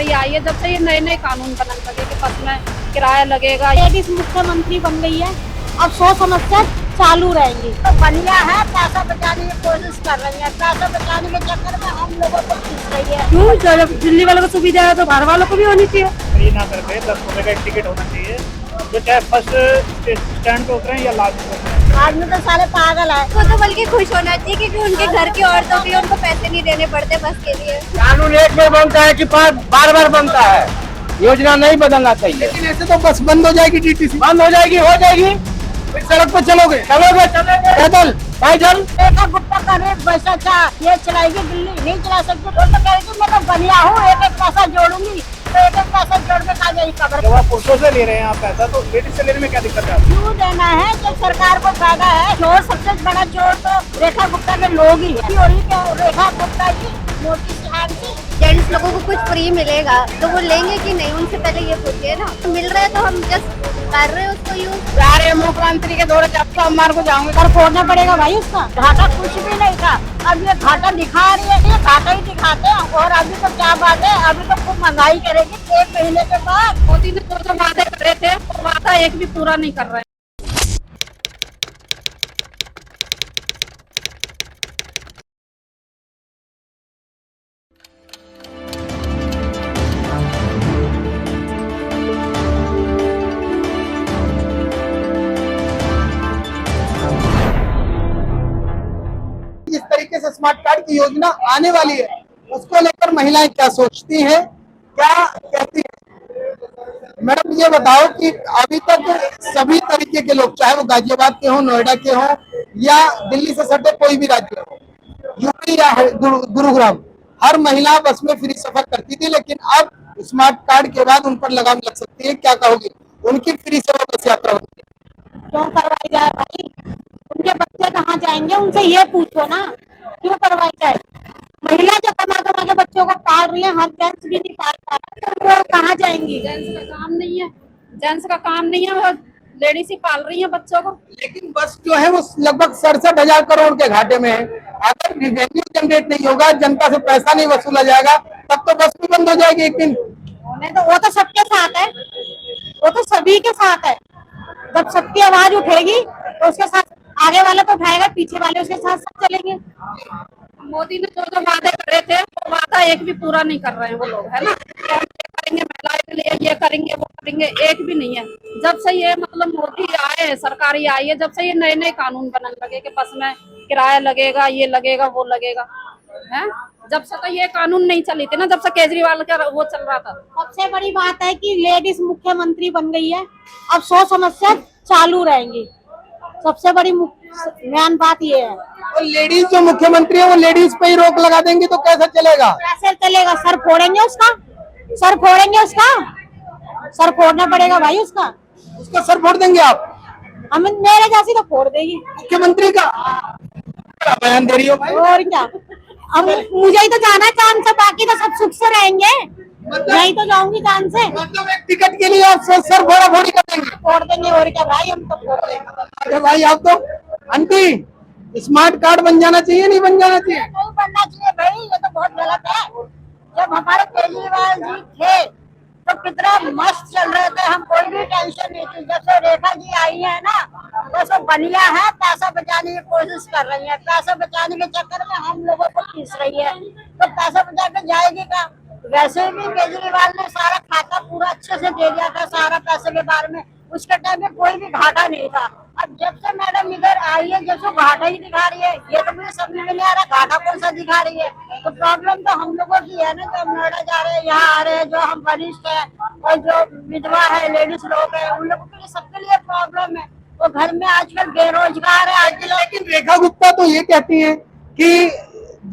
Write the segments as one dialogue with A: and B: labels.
A: सरकारी आई है, जब से ये नए नए कानून बनने लगे कि बस में किराया लगेगा।
B: लेडीज मुख्यमंत्री बन गई है, अब सोच समझ कर चालू रहेंगी। तो बढ़िया है, पैसा बचाने की कोशिश कर रही है, पैसा बचाने के चक्कर में हम लोगों को खींच रही है।
A: क्यों? जब दिल्ली वालों को सुविधा है तो बाहर वालों को भी होनी चाहिए।
C: फ्री ना करके 10 रुपए का एक टिकट होना चाहिए, जो चाहे फर्स्ट स्टैंड पे उतरे या लास्ट पे उतरे।
B: आदमी तो सारे पागल है।
D: वो तो बल्कि खुश होना चाहिए क्योंकि उनके घर की औरतों के लिए उनको पैसे नहीं देने पड़ते बस के लिए।
E: कानून एक बार बनता है कि बार बार बनता है, योजना नहीं बदलना चाहिए।
F: लेकिन ऐसे तो बस बंद हो जाएगी, डीटीसी
E: बंद हो जाएगी
F: फिर सड़क पर चलोगे
E: पैदल पैदल।
B: देखा गुप्ता का रेट वैसा अच्छा, ये चलाएगी दिल्ली नहीं चला सकती। तो कहेगी मैं तो बढ़िया हूँ, एक एक पैसा जोड़ूंगी, तो एक एक पैसा जोड़ के खा जाएगी खबर।
C: जब आप पुरुषों से ले रहे हैं आप पैसा, तो लेडीज से लेने में क्या दिक्कत है?
B: क्यों देना है जब सरकार को फायदा है। चोर सबसे बड़ा चोर तो रेखा गुप्ता के लोग ही है। और ये रेखा गुप्ता की मोटी सी आंटी।
D: जेंट्स लोगों को कुछ फ्री मिलेगा तो वो लेंगे कि नहीं, उनसे पहले ये पूछिए ना। मिल रहा है तो हम जस्ट कर रहे हैं उसको यूज।
B: जा रहे मुख्यमंत्री के दौरे आपका मार को जाऊंगे, कर फोड़ना पड़ेगा भाई उसका। घाटा कुछ भी नहीं था, अब ये घाटा दिखा रही है, ये घाटा ही दिखाते हैं। और अभी तो क्या बात है, अभी तो खूब महंगाई करेगी 1 महीने के बाद।
A: मोदी ने जो वादे करे थे वो वादा एक भी पूरा नहीं कर रहे।
F: जिस तरीके से स्मार्ट कार्ड की योजना आने वाली है, उसको लेकर महिलाएं क्या सोचती हैं, क्या कहती हैं? मैडम ये बताओ कि अभी तक सभी तरीके के लोग, चाहे वो गाजियाबाद के हों, नोएडा के हों या दिल्ली से सटे कोई भी राज्य हो, यूपी या गुरुग्राम, हर महिला बस में फ्री सफर करती थी। लेकिन अब स्मार्ट कार्ड के बाद उन पर लगाम लग सकती है, क्या कहोगी? उनकी फ्री सेवा बस यात्रा होगी।
B: क्यों करवाई जाए भाई? उनके बच्चे कहाँ जाएंगे, उनसे ये पूछो ना, क्यों करवाई जाए? महिला जो कमा कमा के बच्चों को पाल रही है, हर जेंट्स भी नहीं पाल पा रहा, तो वो कहाँ जाएंगी?
A: जेंट्स का काम नहीं है, जेंट्स का काम नहीं है, वो लेडीज ही पाल रही है बच्चों को।
F: लेकिन बस जो है वो लगभग 67,000 करोड़ के घाटे में है। अगर रिवेन्यू जनरेट नहीं होगा, जनता से पैसा नहीं वसूला जाएगा, तब तो बस भी बंद हो जाएगी एक दिन।
B: नहीं तो वो तो सबके साथ है, वो तो सभी के साथ है। जब सबकी आवाज उठेगी तो उसके साथ आगे वाला तो उठाएगा, पीछे वाले उसके साथ सब चलेंगे।
A: मोदी ने जो वादे करे थे वो वादा एक भी पूरा नहीं कर रहे हैं वो लोग, है ना। तो हम ये करेंगे महिलाओं के लिए, ये करेंगे वो करेंगे, एक भी नहीं है। जब से ये मतलब मोदी आए हैं, सरकारी आई है, जब से ये नए नए कानून बनने लगे कि बस में किराया लगेगा, ये लगेगा, वो लगेगा, है। जब से तो ये कानून नहीं चली थी ना, जब से केजरीवाल का वो चल रहा था।
B: सबसे बड़ी बात है कि लेडीज मुख्यमंत्री बन गई है, अब सोच समझ कर चालू रहेंगी। सबसे बड़ी मेन बात ये है।
F: और लेडीज जो मुख्यमंत्री है वो लेडीज पे ही रोक लगा देंगी तो कैसे चलेगा?
B: कैसे चलेगा? सर फोड़ेंगे उसका, सर फोड़ेंगे उसका, सर फोड़ना पड़ेगा भाई उसका।
F: उसका सर फोड़ देंगे आप?
B: हम मेरे जैसी तो फोड़ देगी
F: मुख्यमंत्री का क्या बयान दे रही हो भाई?
B: और क्या, अब मुझे ही तो जाना है चांद से, बाकी तो सब सुख से रहेंगे। नहीं तो जाऊंगी चांद से।
F: मतलब एक टिकट के लिए आप सर फोड़ा फोड़ी कर देंगे?
B: फोड़ देंगे और क्या भाई, हम तो फोड़ देंगे।
F: अरे भाई आप तो, आंटी स्मार्ट कार्ड बन जाना चाहिए, नहीं बन जाना चाहिए?
B: नहीं बनना चाहिए भाई, ये तो बहुत गलत है। जब हमारे केजरीवाल जी थे तो कितना मस्त चल रहे थे, हम कोई भी टेंशन नहीं थी। जब से रेखा जी आई है ना, तो सब बढ़िया है, पैसा बचाने की कोशिश कर रही है। पैसा बचाने के चक्कर में हम लोगों को खींच रही है, तो पैसा बचा के जाएगी क्या? वैसे भी केजरीवाल ने सारा खाता पूरा अच्छे से दे दिया था, सारा पैसे के बारे में। उसके टाइम में कोई भी घाटा नहीं था। अब जब से मैडम इधर आई है, जब से घाटा ही दिखा रही है, ये तो मुझे समझ में नहीं आ रहा घाटा कौन सा दिखा रही है। तो प्रॉब्लम तो हम लोगों की है ना, जो हम नोएडा जा रहे हैं, यहाँ आ रहे हैं, जो हम वरिष्ठ है और जो विधवा है, लेडीज लोग है, उन लोगों के लिए, सबके लिए प्रॉब्लम है। वो घर में आजकल बेरोजगार है आजकल।
F: लेकिन रेखा गुप्ता तो ये कहती है कि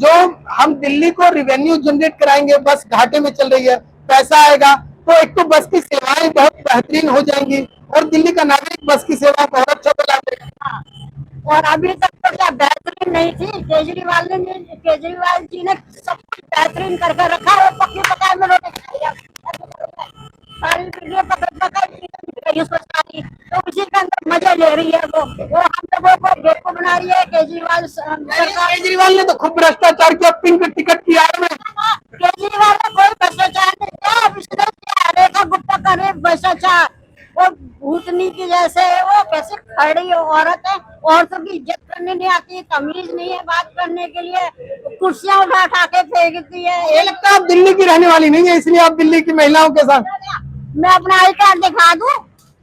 F: जो हम दिल्ली को रिवेन्यू जनरेट कराएंगे, बस घाटे में चल रही है, पैसा आएगा तो एक तो बस की सेवाएं बहुत बेहतरीन हो जाएंगी और दिल्ली का नागरिक बस की सेवा बहुत अच्छा बना देगा।
B: और अभी तक तो क्या बेहतरीन नहीं थी, केजरीवाल जी ने सब कुछ बेहतरीन करके रखा। वो पक्की पकाए में रोटी खाई, सारी वीडियो पकाई उसको सारी, तो उसी के अंदर मजे ले रही है वो हम लोगों को बेवकूफ बना रही है।
F: केजरीवाल ने तो खूब भ्रष्टाचार किया, पिंक टिकट किया है।
B: केजरीवाल ने कोई भ्रष्टाचार नहीं किया, करे बस अच्छा, वो भूतनी की जैसे वो कैसे खड़ी औरत है, औरतों की इज्जत करने नहीं आती, तमीज नहीं है बात करने के लिए, कुर्सियां उठा उठा के फेंकती
F: ये
B: है।
F: लगता है आप दिल्ली की रहने वाली नहीं है, इसलिए आप दिल्ली की महिलाओं के साथ।
B: मैं अपना आई कार्ड दिखा दूं,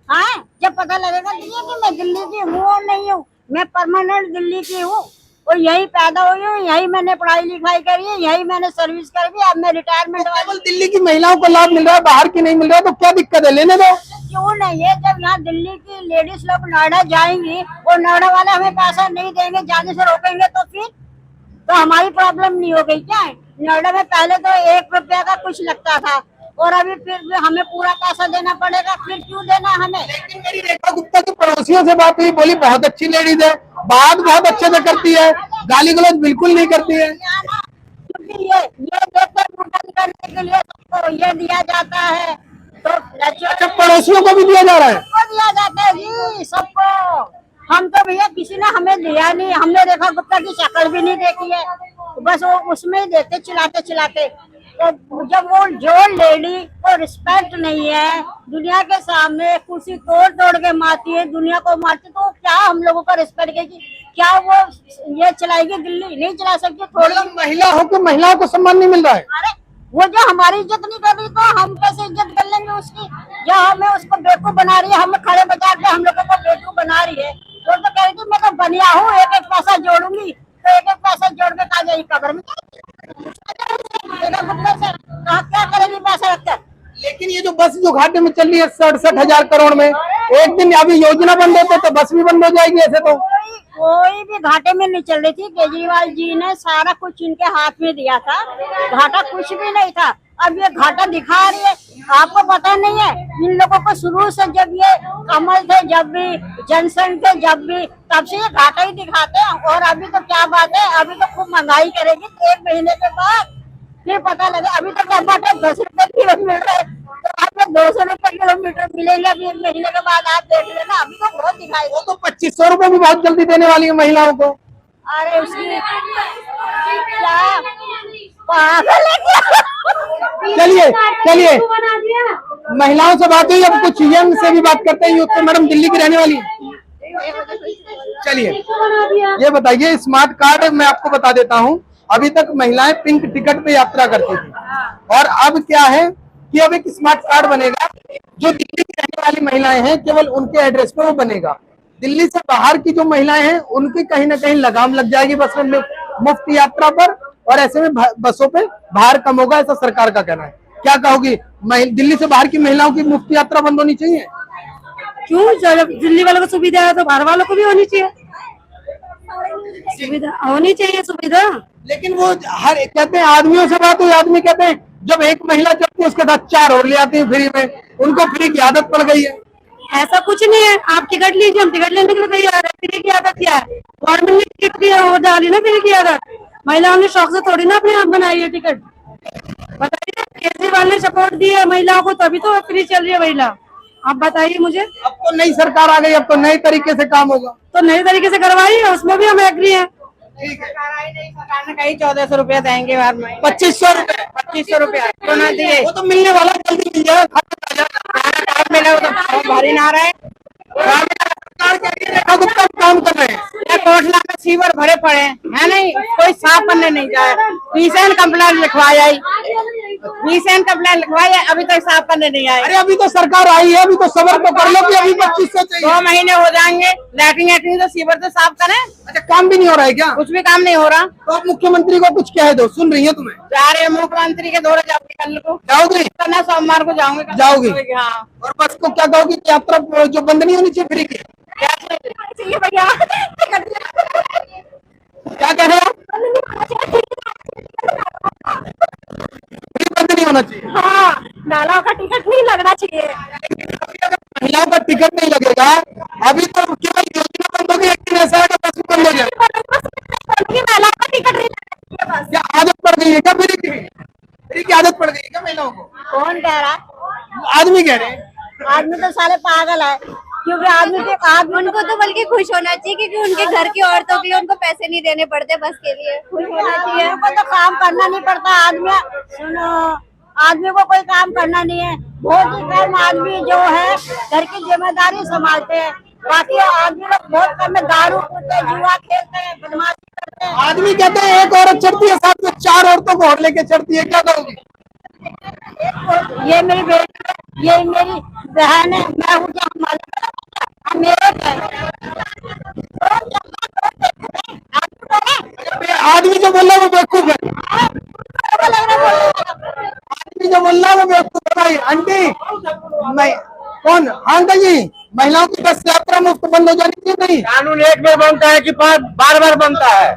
B: हाँ, जब पता लगेगा दिल्ली की मैं दिल्ली की हूँ और नहीं हूँ। मैं परमानेंट दिल्ली की हूँ और यही पैदा हुई हूँ, यही मैंने पढ़ाई लिखाई करी है, यही मैंने सर्विस करी है। अब मैं रिटायरमेंट वाली
F: केवल दिल्ली की महिलाओं को लाभ मिल रहा है, बाहर की नहीं मिल रहा है, तो क्या दिक्कत है, लेने दो।
B: क्यों नहीं है? जब यहाँ दिल्ली की लेडीज लोग नोएडा जाएंगी और नोएडा वाले हमें पैसा नहीं देंगे, जाने से रोकेंगे, तो फिर तो हमारी प्रॉब्लम नहीं हो गई क्या? नोएडा में पहले तो 1 रुपया का कुछ लगता था और अभी फिर भी हमें पूरा पैसा देना पड़ेगा, फिर क्यों देना हमें?
F: लेकिन मेरी रेखा गुप्ता की पड़ोसियों से बात हुई, बोली बहुत अच्छी लेडीज है, बात बहुत अच्छे से करती है, गाली गलौज बिल्कुल नहीं करती है।
B: क्योंकि ये देखकर भुगतान करने के लिए सबको ये दिया जाता है, तो
F: अच्छा, पड़ोसियों को भी दिया जा रहा है।
B: सबको दिया जाता है जी, सबको। हम तो भैया किसी ने हमें दिया नहीं, हमने रेखा गुप्ता की शक्ल भी नहीं देखी है, बस वो उसमें ही देखते चिल्लाते चिल्लाते। तो जब वो जो लेडी को रिस्पेक्ट नहीं है, दुनिया के सामने कुर्सी तोड़ तोड़ के मारती है, दुनिया को मारती, तो क्या हम लोगों का रिस्पेक्ट करेगी? क्या वो ये चलाएगी? दिल्ली नहीं चला सकती थोड़ी?
F: मतलब महिला होकर महिलाओं को सम्मान नहीं मिल रहा है।
B: अरे वो जो हमारी इज्जत नहीं कर रही, तो हम कैसे इज्जत कर लेंगे उसकी? जो हमें उसको बेवकूफ बना रही है, हमें खड़े बजा के हम लोगों को बेवकूफ बना रही है। तो कह रही थी मैं तो बनिया हूँ, एक एक पैसा जोड़ूंगी, तो एक एक पैसा जोड़ के कहा जाएगी कब्र में, क्या करेगी पैसा रखकर?
F: लेकिन ये जो बस जो घाटे में चल रही है 67,000 करोड़ में, एक दिन अभी योजना बंद होते तो बस भी बंद हो जाएगी। ऐसे तो
B: कोई भी घाटे में नहीं चल रही थी, केजरीवाल जी ने सारा कुछ इनके हाथ में दिया था, घाटा कुछ भी नहीं था। अब ये घाटा दिखा रही है, आपको पता नहीं है? इन लोगों को शुरू से जब ये कमल थे, जब भी जनसंघ थे, जब भी, तब से ये घाटा ही दिखाते हैं। और अभी तो क्या बात है, अभी तो खूब महंगाई करेगी, 1 महीने के बाद फिर पता लगे। अभी तो टमाटर 10 रुपए किलो मिल रहे, तो आपको 200 रुपए किलोमीटर मिलेंगे अभी 1 महीने के बाद, आप देख लेना। अभी तो बहुत दिखाई
F: वो तो 2500 रुपए भी बहुत जल्दी देने वाली है महिलाओं को।
B: अरे उसकी क्या पागल है क्या?
F: चलिए चलिए, महिलाओं से बात हुई, अब कुछ यंग से भी बात करते हैं। यूथ से मैडम दिल्ली की रहने वाली है। चलिए ये बताइए, स्मार्ट कार्ड मैं आपको बता देता हूँ, अभी तक महिलाएं पिंक टिकट पे यात्रा करती थी, और अब क्या है कि अब एक स्मार्ट कार्ड बनेगा, जो दिल्ली की रहने वाली महिलाएं हैं केवल उनके एड्रेस पे वो बनेगा। दिल्ली से बाहर की जो महिलाएं हैं उनकी कहीं ना कहीं लगाम लग जाएगी बस में मुफ्त यात्रा पर, और ऐसे में बसों पे भार कम होगा, ऐसा सरकार का कहना है। क्या कहोगी, दिल्ली से बाहर की महिलाओं की मुफ्त यात्रा बंद होनी चाहिए?
A: क्यों? जब दिल्ली वालों को सुविधा है तो बाहर वालों को भी होनी चाहिए, सुविधा होनी चाहिए, सुविधा।
F: लेकिन वो हर कहते हैं, आदमियों से बात हुई, आदमी कहते हैं जब एक महिला चलती है उसके साथ 4 और ले आती है फ्री में, उनको फ्री की आदत पड़ गई है।
A: ऐसा कुछ नहीं है, आप टिकट लीजिए, हम टिकट लेने के लिए तैयार है। फ्री की आदत क्या है? गवर्नमेंट ने टिकट दिया, वो डाली ना फ्री की आदत, महिलाओं ने शौक से थोड़ी ना अपने आप बनाई है टिकट। बताइए, केजरीवाल ने सपोर्ट दिया महिलाओं को, तभी तो फ्री चल रही है महिला। आप बताइए मुझे।
F: अब तो नई सरकार आ गई, अब तो नए तरीके से काम होगा,
A: तो नए तरीके से करवाइए, उसमें भी हम एग्री हैं।
F: ठीक है।
G: सरकार ने कही 1400 रुपया देंगे हर महीने,
F: 2500 रुपए
G: 2500 रुपया तो ना दिए।
F: वो तो मिलने वाला, जल्दी मिल जाएगा।
G: मिला वो तो बहुत भारी ना रहा है।
F: काम कर रहे हैं,
G: कोटला में सीवर भरे पड़े है नहीं, कोई साफ करने नहीं जाए। पीसेन कंप्लेंट लिखवाया, पीसेन कंप्लेंट लिखवाया, अभी तक साफ करने नहीं आए।
F: अरे अभी तो सरकार आई है, अभी तो सबर तो कर लो कि अभी 2500 चाहिए।
G: 2 महीने हो जाएंगे, लैट्रिन तो सीवर तो साफ करें।
F: अच्छा, काम भी नहीं हो रहा है क्या?
G: कुछ भी काम नहीं हो रहा।
F: तो आप मुख्यमंत्री को कुछ कह दो, सुन रही है तुम्हें?
G: जा रहे मुख्यमंत्री के दौरे जाओगे, कल को
F: जाओगी?
G: करना, सोमवार को जाऊंगी।
F: जाओगी?
G: हाँ।
F: और बस को क्या कहोगी कि यात्रा जो बंद नहीं होनी चाहिए फ्री की?
B: चाहिए भैया,
F: क्या कह रहे हो? फ्री बंद नहीं होना चाहिए।
B: हाँ, महिलाओं का टिकट नहीं लगना चाहिए।
F: महिलाओं का टिकट नहीं लगेगा, अभी तो केवल योजना बंद होगी, एक दिन ऐसा है कि बस बंद हो जाए।
B: महिलाओं का टिकट नहीं लगना चाहिए बस।
F: क्या आदत पड़ गई है क्या फ्री की? फ्री की आदत पड़ गई है क्या महिलाओं को?
B: कौन कह रहा है?
F: आदमी कह रहे हैं।
B: आदमी तो सारे पागल है, क्योंकि आदमी
D: उनको तो बल्कि खुश होना चाहिए, क्योंकि उनके घर की औरतों के लिए उनको पैसे नहीं देने पड़ते बस के लिए, खुश होना चाहिए।
B: उनको तो काम करना नहीं पड़ता। आदमी सुनो, आदमी को कोई काम करना नहीं है। बहुत ही कम आदमी जो है घर की जिम्मेदारी संभालते हैं, बाकी आदमी लोग बहुत कम है, दारू पीते हैं, जुआ खेलते हैं, बदमाशी करते हैं।
F: आदमी कहते हैं एक औरत चढ़ती है, साथ में 4 औरतों को और लेके चढ़ती है, क्या कहोगी?
B: ये मेरी बेटी है, ये मेरी बहन है, मैं हूँ जो हमारे मेरे
F: आदमी जो बोल रहा है वो बेवकूफ है, आदमी जो बोल रहा है वो बेवकूफ है। भाई आंटी मैं कौन? हाँ अंकल जी, महिलाओं की बस यात्रा मुफ्त बंद हो जानी चाहिए नहीं?
E: कानून एक बार बनता है कि बार बार बनता है?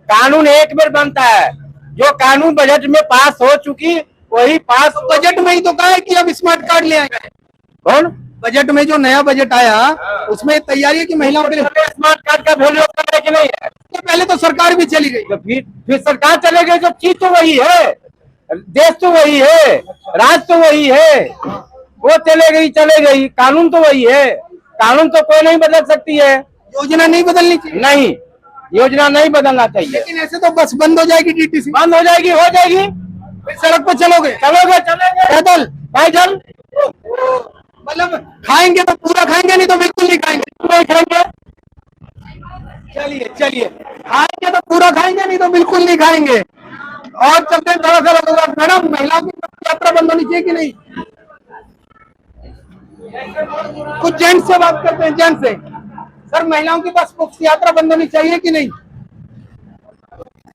E: कानून एक बार बनता है। जो कानून बजट में पास हो चुकी वही पास।
F: बजट में ही तो कहा है कि अब स्मार्ट कार्ड ले आएंगे।
E: कौन?
F: बजट में जो नया बजट आया उसमें तैयारी है कि महिलाओं के लिए
E: स्मार्ट कार्ड का वैल्यू है कि नहीं है?
F: तो पहले तो सरकार भी चली गई,
E: तो फिर सरकार चले गई तो चीज तो वही है, देश तो वही है, राज तो वही है, वो चले गई, कानून तो वही है। कानून तो कोई नहीं बदल सकती है।
F: योजना नहीं बदलनी चाहिए?
E: नहीं, योजना नहीं बदलना चाहिए।
F: लेकिन ऐसे तो बस बंद हो जाएगी, डीटीसी
E: बंद हो जाएगी,
F: फिर सड़क पर चलोगे?
E: चलेंगे
F: पैदल?
E: पैदल।
F: मतलब खाएंगे तो पूरा खाएंगे, नहीं तो बिल्कुल नहीं खाएंगे?
E: नहीं खाएंगे।
F: चलिए खाएंगे तो पूरा खाएंगे, नहीं तो बिल्कुल नहीं खाएंगे। और चलते हैं थोड़ा सा लोगों का। मैडम महिलाओं की यात्रा बंद होनी चाहिए कि नहीं? कुछ जेंट्स से बात करते हैं, जेंट्स से। सर महिलाओं की बस मुफ्त यात्रा बंद होनी चाहिए कि नहीं?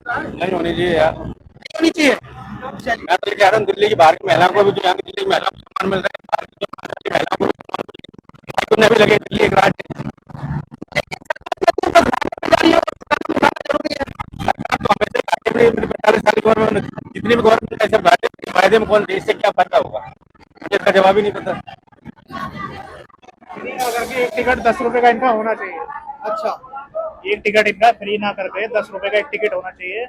E: नहीं होनी चाहिए यार,
F: होनी चाहिए।
E: मैं तो कह रहा हूँ दिल्ली की बाहर की महिलाओं को भी, जो यहाँ की दिल्ली की महिलाओं को सम्मान मिल रहा है, बाहर की महिलाओं को भी भी लगे। दिल्ली एक राज्य है, जितनी भी गवर्नमेंट ऐसे फायदे में कौन, इससे क्या फायदा होगा, मुझे इसका जवाब ही नहीं पता।
C: एक टिकट 10 रुपए का इनका होना चाहिए।
F: अच्छा,
C: एक टिकट इनका फ्री ना करके 10 रुपए का एक टिकट होना चाहिए,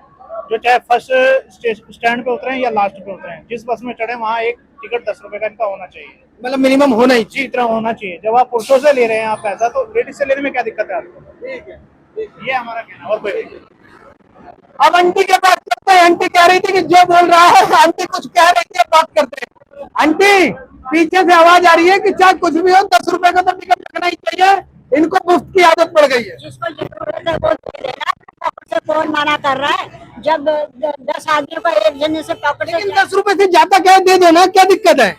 C: जो चाहे फर्स्ट स्टैंड पे उतरे या लास्ट पे उतरे, जिस बस में चढ़े वहाँ एक टिकट 10 रुपए का इनका होना चाहिए।
F: मतलब मिनिमम होना ही
C: जी, इतना होना चाहिए। जब आप पुरुषों से ले रहे हैं आप पैसा, तो लेडीज से लेने में क्या दिक्कत है आपको?
F: ठीक है।
C: ये हमारा कहना, और कोई नहीं।
F: अब आंटी के पास करते हैं। आंटी कह रही थी कि जो बोल रहा है, आंटी कुछ कह रही थी, बात करते हैं। आंटी पीछे से आवाज आ रही है कि चाहे कुछ भी हो 10 रुपए का तो टिकट लगना ही चाहिए, इनको मुफ्त की आदत पड़ गई है।
B: जिसको जरूरत है वो दे देना, पॉकेट से कौन मना कर रहा है? जब 10 आदमियों का एक जने से पॉकेट से,
F: लेकिन 10 रुपए से ज्यादा क्या दे दो ना, क्या दिक्कत है?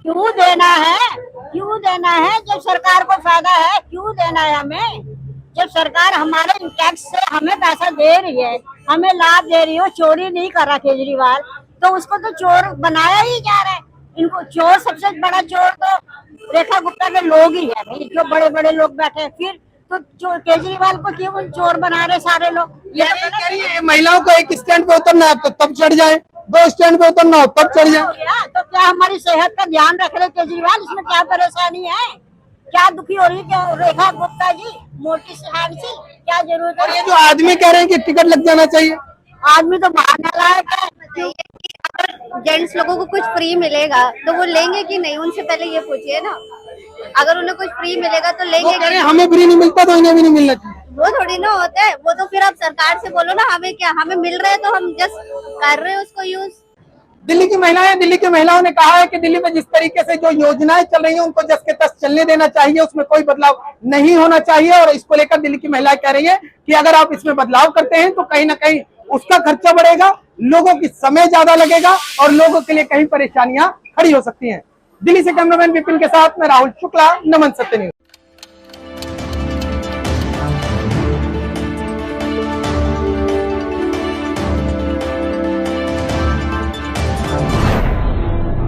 B: क्यों देना है? क्यों देना है? जब सरकार को फायदा है क्यों देना है हमें? जब सरकार हमारे टैक्स से हमें पैसा दे रही है, हमें लाभ दे रही है, चोरी नहीं कर रहा केजरीवाल, तो उसको तो चोर बनाया ही जा रहा है। इनको चोर, सबसे बड़ा चोर तो रेखा गुप्ता के लोग ही है भाई, जो बड़े बड़े लोग बैठे हैं। फिर तो केजरीवाल को क्यों चोर बना रहे सारे लोग? ये तो
F: कह रही है महिलाओं को एक स्टैंड पे उतरना है तो तब चढ़ जाए, 2 स्टैंड पे उतरना हो तब चढ़ जाए।
B: तो क्या हमारी सेहत का ध्यान रख रहे केजरीवाल? इसमें क्या परेशानी है? क्या दुखी हो रही है? क्या रेखा गुप्ता जी, मोटी सिहान सी, क्या जरूरत है?
F: और ये जो आदमी कह रहे हैं कि टिकट लग जाना चाहिए,
B: आदमी तो बाहर नालायक है।
D: अगर जेंट्स लोगों को कुछ फ्री मिलेगा तो वो लेंगे कि नहीं, उनसे पहले ये पूछिए ना। अगर उन्हें कुछ फ्री मिलेगा तो
F: वो
D: लेंगे
F: कह रहे हैं हमें फ्री नहीं मिलता तो इन्हें भी नहीं मिलना चाहिए।
D: वो थोड़ी ना होता है। वो तो फिर आप सरकार से बोलो ना, हमें क्या, हमें मिल रहा है तो हम जस्ट कर रहे हैं उसको यूज।
F: दिल्ली की महिलाओं ने कहा है कि दिल्ली में जिस तरीके से जो योजनाएं चल रही हैं उनको जस के तस चलने देना चाहिए, उसमें कोई बदलाव नहीं होना चाहिए। और इसको लेकर दिल्ली की महिलाएं कह रही है कि अगर आप इसमें बदलाव करते हैं तो कहीं ना कहीं उसका खर्चा बढ़ेगा, लोगों की समय ज्यादा लगेगा और लोगों के लिए कहीं परेशानियां खड़ी हो सकती हैं। दिल्ली से कैमरामैन विपिन के साथ मैं राहुल शुक्ला, नमन सत्य न्यूज।